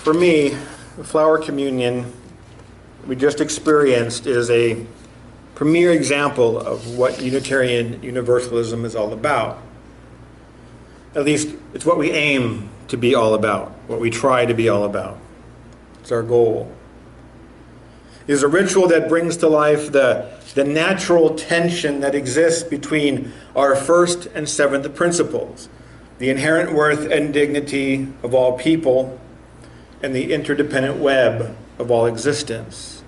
For me, the flower communion we just experienced is a premier example of what Unitarian Universalism is all about. At least it's what we aim to be all about, what we try to be all about. It's our goal. It is a ritual that brings to life the natural tension that exists between our first and seventh principles, the inherent worth and dignity of all people, and the interdependent web of all existence.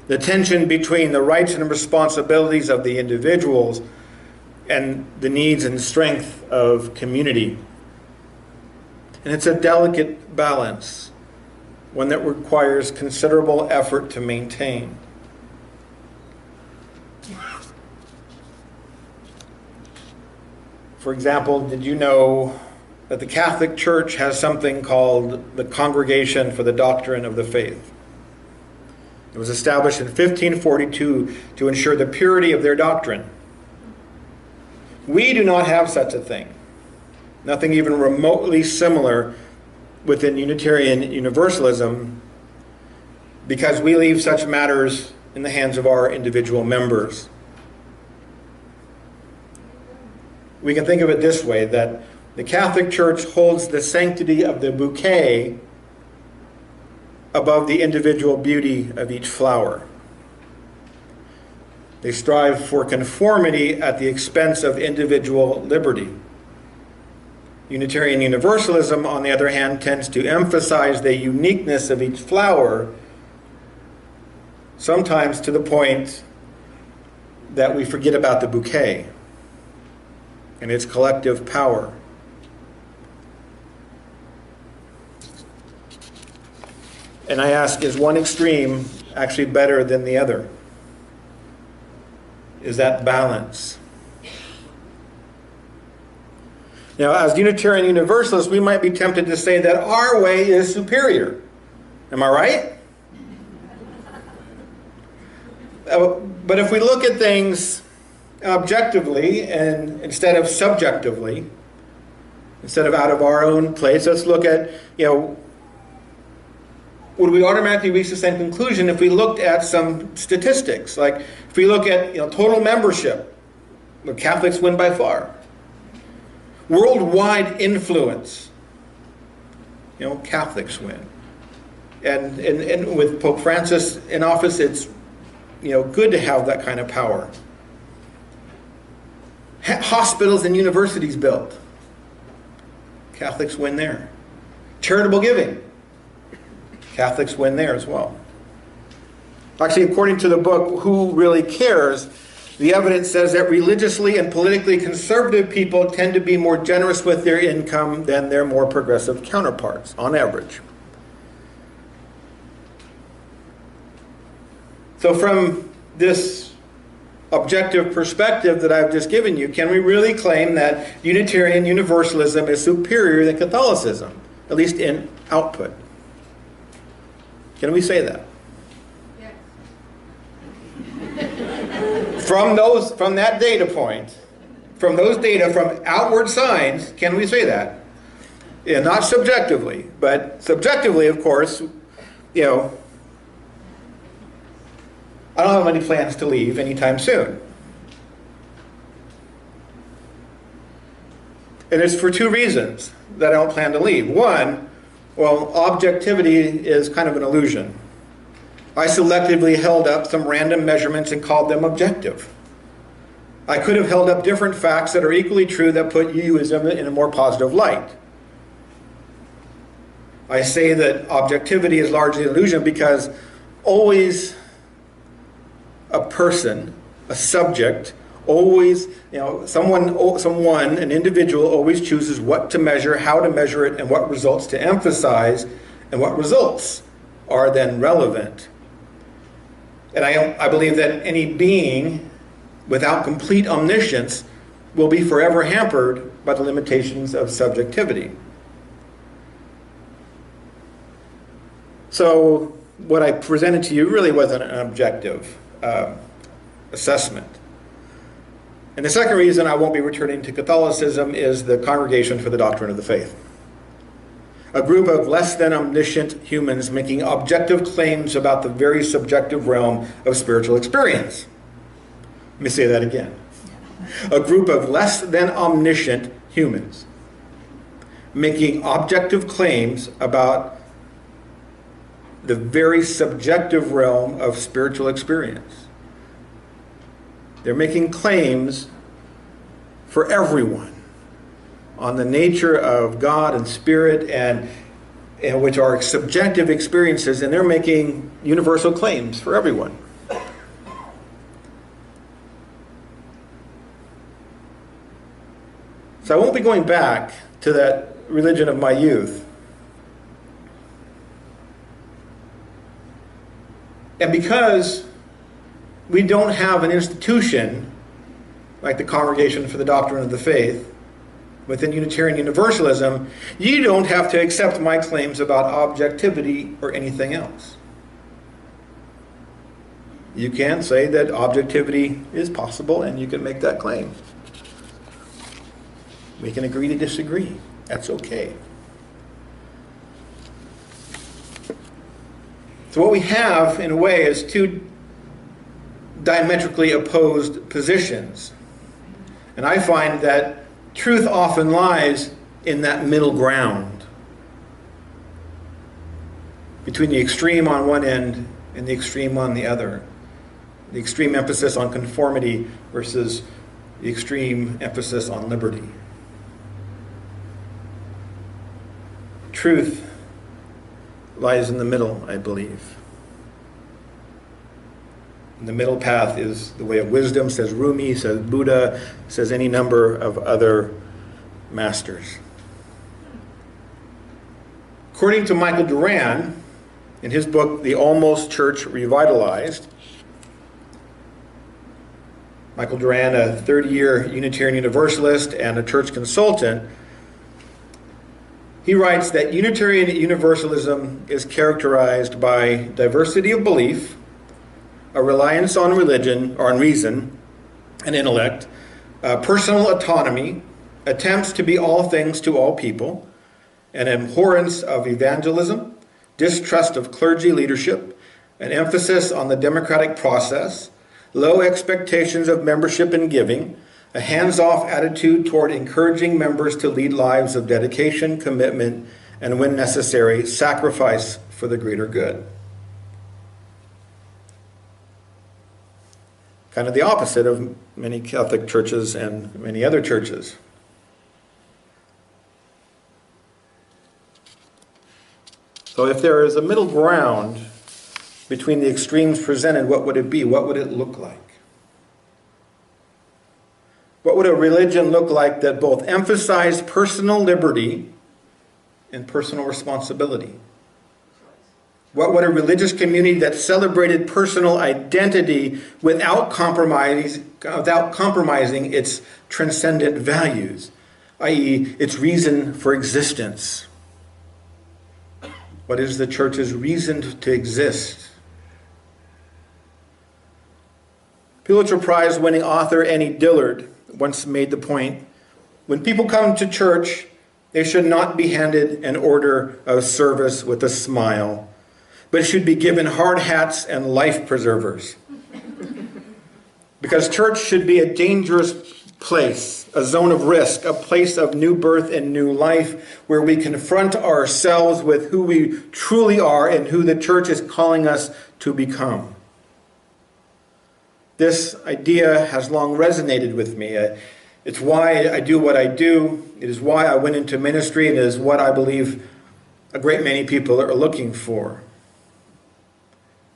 The tension between the rights and responsibilities of the individuals and the needs and strength of community. And it's a delicate balance, one that requires considerable effort to maintain. For example, did you know that the Catholic Church has something called the Congregation for the Doctrine of the Faith? It was established in 1542 to ensure the purity of their doctrine. We do not have such a thing. Nothing even remotely similar within Unitarian Universalism, because we leave such matters in the hands of our individual members. We can think of it this way, that the Catholic Church holds the sanctity of the bouquet above the individual beauty of each flower. They strive for conformity at the expense of individual liberty. Unitarian Universalism, on the other hand, tends to emphasize the uniqueness of each flower, sometimes to the point that we forget about the bouquet and its collective power. And I ask, is one extreme actually better than the other? Is that balance? Now, as Unitarian Universalists, we might be tempted to say that our way is superior. Am I right? But if we look at things objectively and instead of subjectively, instead of out of our own place, let's look at, would we automatically reach the same conclusion if we looked at some statistics? Like if we look at total membership, the Catholics win by far. Worldwide influence, Catholics win. And with Pope Francis in office, it's good to have that kind of power. Hospitals and universities built, Catholics win there. Charitable giving, Catholics win there as well. Actually, according to the book, Who Really Cares?, the evidence says that religiously and politically conservative people tend to be more generous with their income than their more progressive counterparts, on average. So from this objective perspective that I've just given you, can we really claim that Unitarian Universalism is superior than Catholicism, at least in output? Can we say that? From that data point, from those data, from outward signs, can we say that? Yeah, not subjectively, but subjectively, of course, I don't have any plans to leave anytime soon. And it's for two reasons that I don't plan to leave. One, objectivity is kind of an illusion. I selectively held up some random measurements and called them objective. I could have held up different facts that are equally true that put UUism in a more positive light. I say that objectivity is largely an illusion because always a person, a subject, always, someone, an individual always chooses what to measure, how to measure it, and what results to emphasize, and what results are then relevant. And I believe that any being without complete omniscience will be forever hampered by the limitations of subjectivity. So what I presented to you really wasn't an objective assessment. And the second reason I won't be returning to Catholicism is the Congregation for the Doctrine of the Faith. A group of less than omniscient humans making objective claims about the very subjective realm of spiritual experience. Let me say that again. A group of less than omniscient humans making objective claims about the very subjective realm of spiritual experience. They're making claims for everyone on the nature of God and spirit, and which are subjective experiences, and they're making universal claims for everyone. So I won't be going back to that religion of my youth. And because we don't have an institution like the Congregation for the Doctrine of the Faith within Unitarian Universalism, you don't have to accept my claims about objectivity or anything else. You can say that objectivity is possible, and you can make that claim. We can agree to disagree. That's okay. So what we have, in a way, is two diametrically opposed positions. And I find that truth often lies in that middle ground between the extreme on one end and the extreme on the other. The extreme emphasis on conformity versus the extreme emphasis on liberty. Truth lies in the middle, I believe. And the middle path is the way of wisdom, says Rumi, says Buddha, says any number of other masters. According to Michael Duran, in his book, The Almost Church Revitalized, Michael Duran, a 30-year Unitarian Universalist and a church consultant, he writes that Unitarian Universalism is characterized by diversity of belief, a reliance on religion, or on reason and intellect, personal autonomy, attempts to be all things to all people, an abhorrence of evangelism, distrust of clergy leadership, an emphasis on the democratic process, low expectations of membership and giving, a hands-off attitude toward encouraging members to lead lives of dedication, commitment, and when necessary, sacrifice for the greater good. Kind of the opposite of many Catholic churches and many other churches. So if there is a middle ground between the extremes presented, what would it be? What would it look like? What would a religion look like that both emphasized personal liberty and personal responsibility? What would a religious community that celebrated personal identity without compromising its transcendent values, i.e., its reason for existence? What is the church's reason to exist? Pulitzer Prize winning author Annie Dillard once made the point, when people come to church, they should not be handed an order of service with a smile, but should be given hard hats and life preservers. Because church should be a dangerous place, a zone of risk, a place of new birth and new life, where we confront ourselves with who we truly are and who the church is calling us to become. This idea has long resonated with me. It's why I do what I do. It is why I went into ministry, and it is what I believe a great many people are looking for.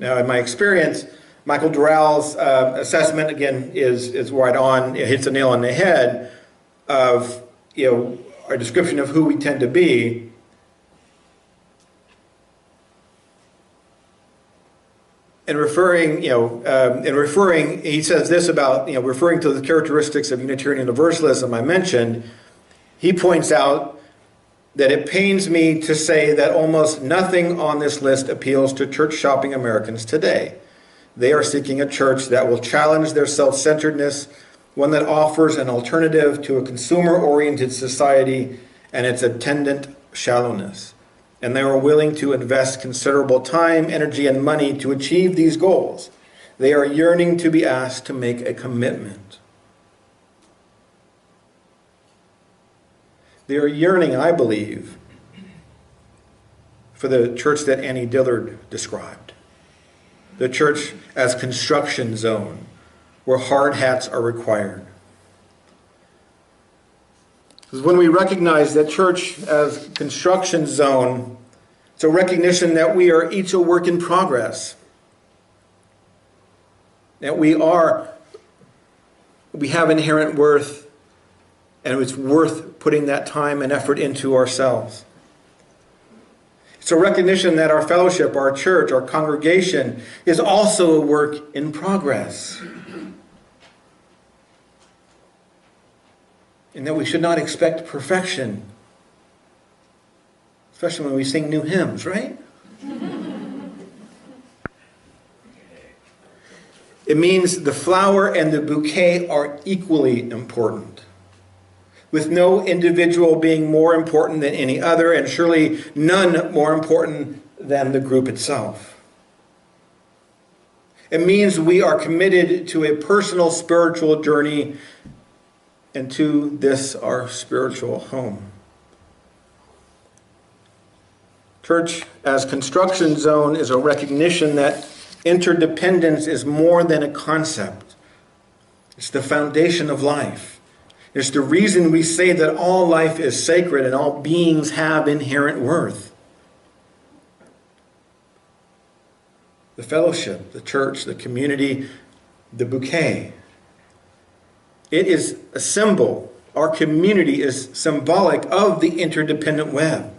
Now, in my experience, Michael Dural's assessment, again, is right on. It hits the nail on the head of, our description of who we tend to be. And referring, he says this about, referring to the characteristics of Unitarian Universalism I mentioned, he points out that it pains me to say that almost nothing on this list appeals to church-shopping Americans today. They are seeking a church that will challenge their self-centeredness, one that offers an alternative to a consumer-oriented society and its attendant shallowness. and they are willing to invest considerable time, energy, and money to achieve these goals. They are yearning to be asked to make a commitment. They are yearning, I believe, for the church that Annie Dillard described. The church as construction zone, where hard hats are required. Because when we recognize that church as construction zone, it's a recognition that we are each a work in progress. That we have inherent worth, and it's worth putting that time and effort into ourselves. It's a recognition that our fellowship, our church, our congregation is also a work in progress. And that we should not expect perfection. Especially when we sing new hymns, right? It means the flower and the bouquet are equally important, with no individual being more important than any other, and surely none more important than the group itself. It means we are committed to a personal spiritual journey and to this, our spiritual home. Church as construction zone is a recognition that interdependence is more than a concept. It's the foundation of life. It's the reason we say that all life is sacred and all beings have inherent worth. The fellowship, the church, the community, the bouquet. It is a symbol. Our community is symbolic of the interdependent web.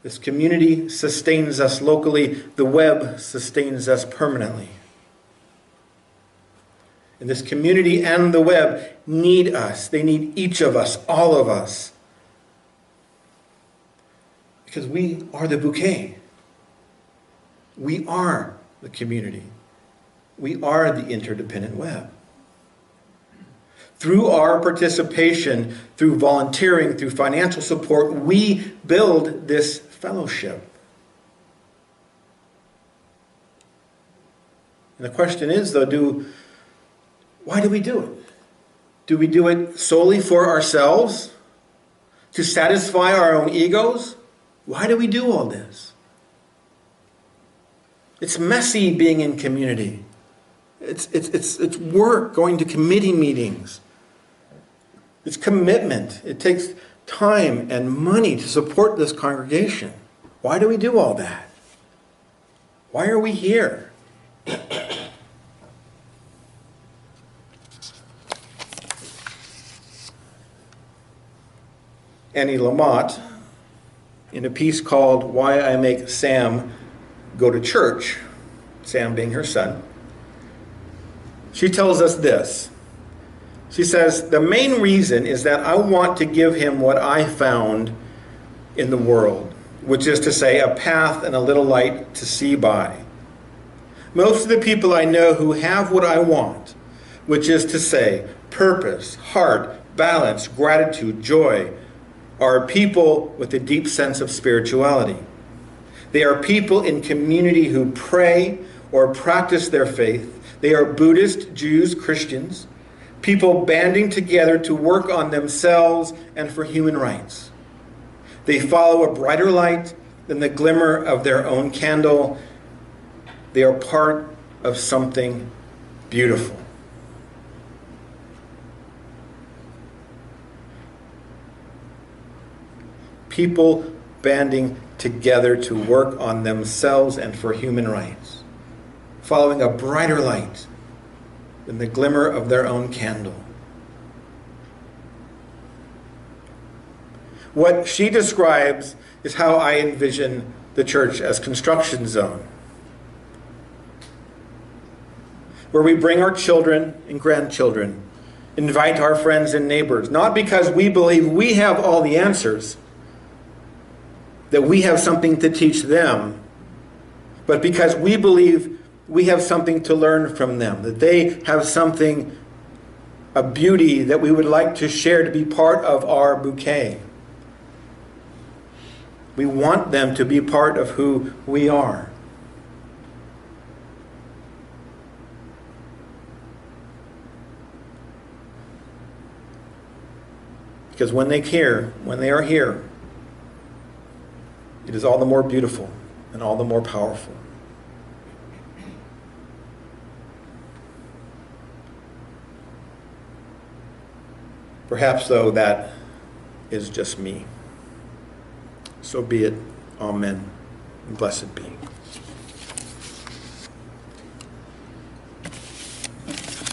This community sustains us locally. The web sustains us permanently. And this community and the web need us. They need each of us, all of us. Because we are the bouquet. We are the community. We are the interdependent web. Through our participation, through volunteering, through financial support, we build this fellowship. And the question is, though, why do we do it? Do we do it solely for ourselves? To satisfy our own egos? Why do we do all this? It's messy being in community. It's work, going to committee meetings. It's commitment. It takes time and money to support this congregation. Why do we do all that? Why are we here? Annie Lamott, in a piece called Why I Make Sam Go to Church, Sam being her son, she tells us this. She says, the main reason is that I want to give him what I found in the world, which is to say a path and a little light to see by. Most of the people I know who have what I want, which is to say purpose, heart, balance, gratitude, joy, are people with a deep sense of spirituality. They are people in community who pray or practice their faith. They are Buddhist, Jews, Christians, people banding together to work on themselves and for human rights. They follow a brighter light than the glimmer of their own candle. They are part of something beautiful. People banding together to work on themselves and for human rights, following a brighter light than the glimmer of their own candle. What she describes is how I envision the church as construction zone, where we bring our children and grandchildren, invite our friends and neighbors, not because we believe we have all the answers, that we have something to teach them, but because we believe we have something to learn from them, that they have something, a beauty that we would like to share to be part of our bouquet. We want them to be part of who we are. Because when they are here, it is all the more beautiful and all the more powerful. Perhaps, though, that is just me. So be it. Amen. And blessed be.